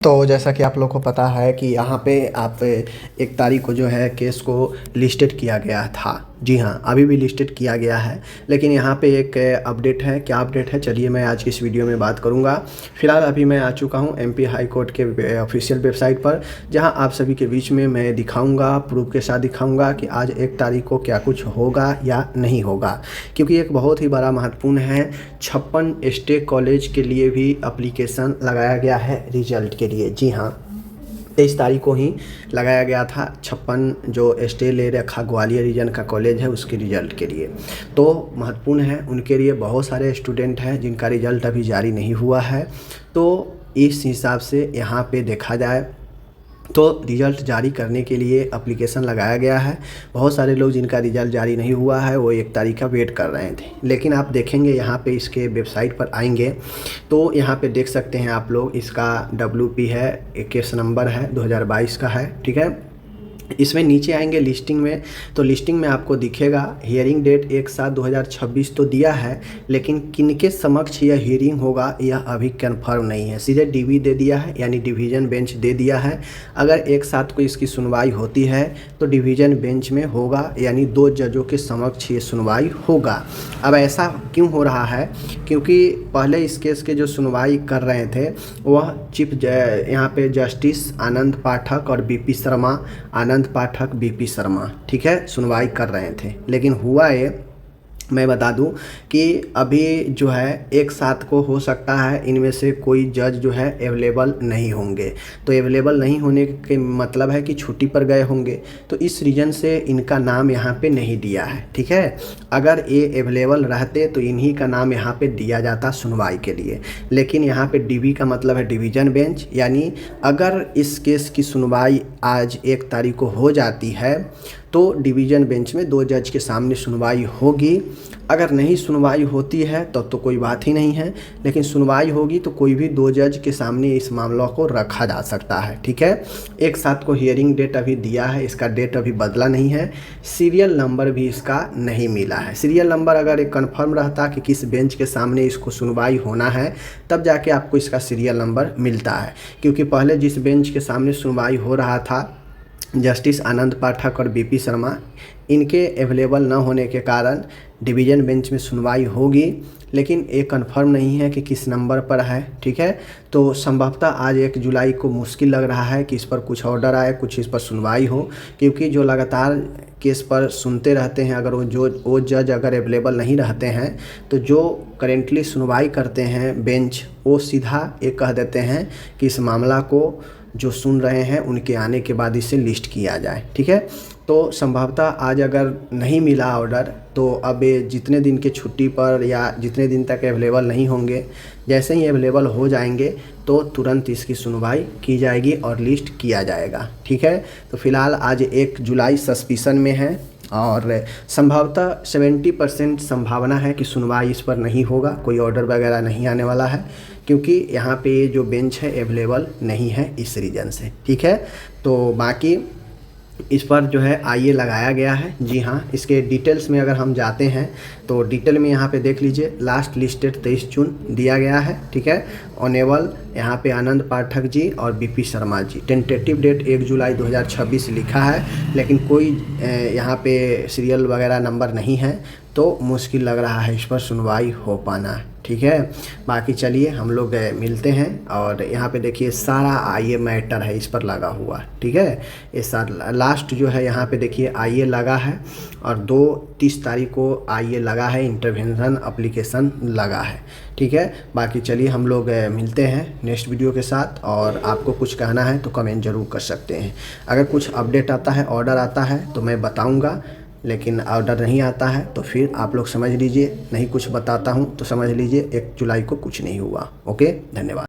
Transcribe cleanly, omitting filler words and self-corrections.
तो जैसा कि आप लोग को पता है कि यहाँ पे आप 1 तारीख को जो है केस को लिस्टेड किया गया था। जी हाँ, अभी भी लिस्टेड किया गया है, लेकिन यहाँ पे एक अपडेट है। क्या अपडेट है, चलिए मैं आज की इस वीडियो में बात करूँगा। फ़िलहाल अभी मैं आ चुका हूँ एमपी हाई कोर्ट के ऑफिशियल वेबसाइट पर, जहाँ आप सभी के बीच में मैं दिखाऊँगा, प्रूफ के साथ दिखाऊँगा कि आज 1 तारीख को क्या कुछ होगा या नहीं होगा। क्योंकि एक बहुत ही बड़ा महत्वपूर्ण है, 56 स्टे कॉलेज के लिए भी एप्लीकेशन लगाया गया है रिजल्ट के लिए। जी हाँ, 23 तारीख को ही लगाया गया था 56 जो स्टे ले रखा ग्वालियर रीजन का कॉलेज है उसके रिज़ल्ट के लिए। तो महत्वपूर्ण है उनके लिए। बहुत सारे स्टूडेंट हैं जिनका रिज़ल्ट अभी जारी नहीं हुआ है। तो इस हिसाब से यहाँ पे देखा जाए तो रिज़ल्ट जारी करने के लिए एप्लीकेशन लगाया गया है। बहुत सारे लोग जिनका रिज़ल्ट जारी नहीं हुआ है वो 1 तारीख का वेट कर रहे थे, लेकिन आप देखेंगे यहाँ पे इसके वेबसाइट पर आएंगे तो यहाँ पे देख सकते हैं आप लोग, इसका WP है, केस नंबर है 2022 का है। ठीक है, इसमें नीचे आएंगे लिस्टिंग में, तो लिस्टिंग में आपको दिखेगा हियरिंग डेट 1/7/2026 तो दिया है, लेकिन किनके समक्ष यह हियरिंग होगा यह अभी कंफर्म नहीं है। सीधे DB दे दिया है, यानी डिवीज़न बेंच दे दिया है। अगर 1/7 को इसकी सुनवाई होती है तो डिवीज़न बेंच में होगा, यानी 2 जजों के समक्ष ये सुनवाई होगा। अब ऐसा क्यों हो रहा है, क्योंकि पहले इस केस के जो सुनवाई कर रहे थे वह यहाँ पे जस्टिस आनंद पाठक और BP शर्मा, आनंद पाठक BP शर्मा, ठीक है, सुनवाई कर रहे थे। लेकिन हुआ ये, मैं बता दूं कि अभी जो है 1/7 को हो सकता है इनमें से कोई जज जो है अवेलेबल नहीं होंगे। तो अवेलेबल नहीं होने के मतलब है कि छुट्टी पर गए होंगे, तो इस रीज़न से इनका नाम यहाँ पे नहीं दिया है। ठीक है, अगर ये अवेलेबल रहते तो इन्हीं का नाम यहाँ पे दिया जाता सुनवाई के लिए। लेकिन यहाँ पे DB का मतलब है डिवीज़न बेंच, यानी अगर इस केस की सुनवाई आज 1 तारीख को हो जाती है तो डिवीज़न बेंच में 2 जज के सामने सुनवाई होगी। अगर नहीं सुनवाई होती है तब तो कोई बात ही नहीं है, लेकिन सुनवाई होगी तो कोई भी 2 जज के सामने इस मामला को रखा जा सकता है। ठीक है, 1/7 को हियरिंग डेट अभी दिया है, इसका डेट अभी बदला नहीं है। सीरियल नंबर भी इसका नहीं मिला है। सीरियल नंबर अगर एक कन्फर्म रहता कि किस बेंच के सामने इसको सुनवाई होना है तब जाके आपको इसका सीरियल नंबर मिलता है। क्योंकि पहले जिस बेंच के सामने सुनवाई हो रहा था जस्टिस आनंद पाठक और BP शर्मा, इनके अवेलेबल न होने के कारण डिवीज़न बेंच में सुनवाई होगी, लेकिन ये कंफर्म नहीं है कि किस नंबर पर है। ठीक है, तो संभवतः आज 1 जुलाई को मुश्किल लग रहा है कि इस पर कुछ ऑर्डर आए, कुछ इस पर सुनवाई हो, क्योंकि जो लगातार केस पर सुनते रहते हैं, अगर वो जज अगर अवेलेबल नहीं रहते हैं तो जो करेंटली सुनवाई करते हैं बेंच, वो सीधा ये कह देते हैं कि इस मामला को जो सुन रहे हैं उनके आने के बाद इसे लिस्ट किया जाए। ठीक है, तो संभवतः आज अगर नहीं मिला ऑर्डर तो अब ये जितने दिन के छुट्टी पर या जितने दिन तक अवेलेबल नहीं होंगे, जैसे ही अवेलेबल हो जाएंगे तो तुरंत इसकी सुनवाई की जाएगी और लिस्ट किया जाएगा। ठीक है, तो फिलहाल आज 1 जुलाई सस्पिशन में है और संभवतः 70% संभावना है कि सुनवाई इस पर नहीं होगा, कोई ऑर्डर वगैरह नहीं आने वाला है, क्योंकि यहाँ पे जो बेंच है अवेलेबल नहीं है इस रीज़न से। ठीक है, तो बाकी इस पर जो है IA लगाया गया है। जी हाँ, इसके डिटेल्स में अगर हम जाते हैं तो डिटेल में यहाँ पे देख लीजिए, लास्ट लिस्टेड 23 जून दिया गया है। ठीक है, ऑनेबल यहाँ पे आनंद पाठक जी और BP Sharma ji. Tentative date 1 जुलाई 2026 लिखा है, लेकिन कोई यहाँ पे सीरियल वगैरह नंबर नहीं है, तो मुश्किल लग रहा है इस पर सुनवाई हो पाना। ठीक है, बाकी चलिए हम लोग मिलते हैं। और यहाँ पे देखिए सारा IA मैटर है इस पर लगा हुआ। ठीक है, इस साल लास्ट जो है यहाँ पे देखिए IA लगा है और 30 तारीख को IA लगा है, इंटरवेंशन एप्लीकेशन लगा है। ठीक है, बाकी चलिए हम लोग मिलते हैं नेक्स्ट वीडियो के साथ। और आपको कुछ कहना है तो कमेंट ज़रूर कर सकते हैं। अगर कुछ अपडेट आता है, ऑर्डर आता है तो मैं बताऊँगा, लेकिन ऑर्डर नहीं आता है तो फिर आप लोग समझ लीजिए, नहीं कुछ बताता हूँ तो समझ लीजिए 1 जुलाई को कुछ नहीं हुआ। ओके, धन्यवाद।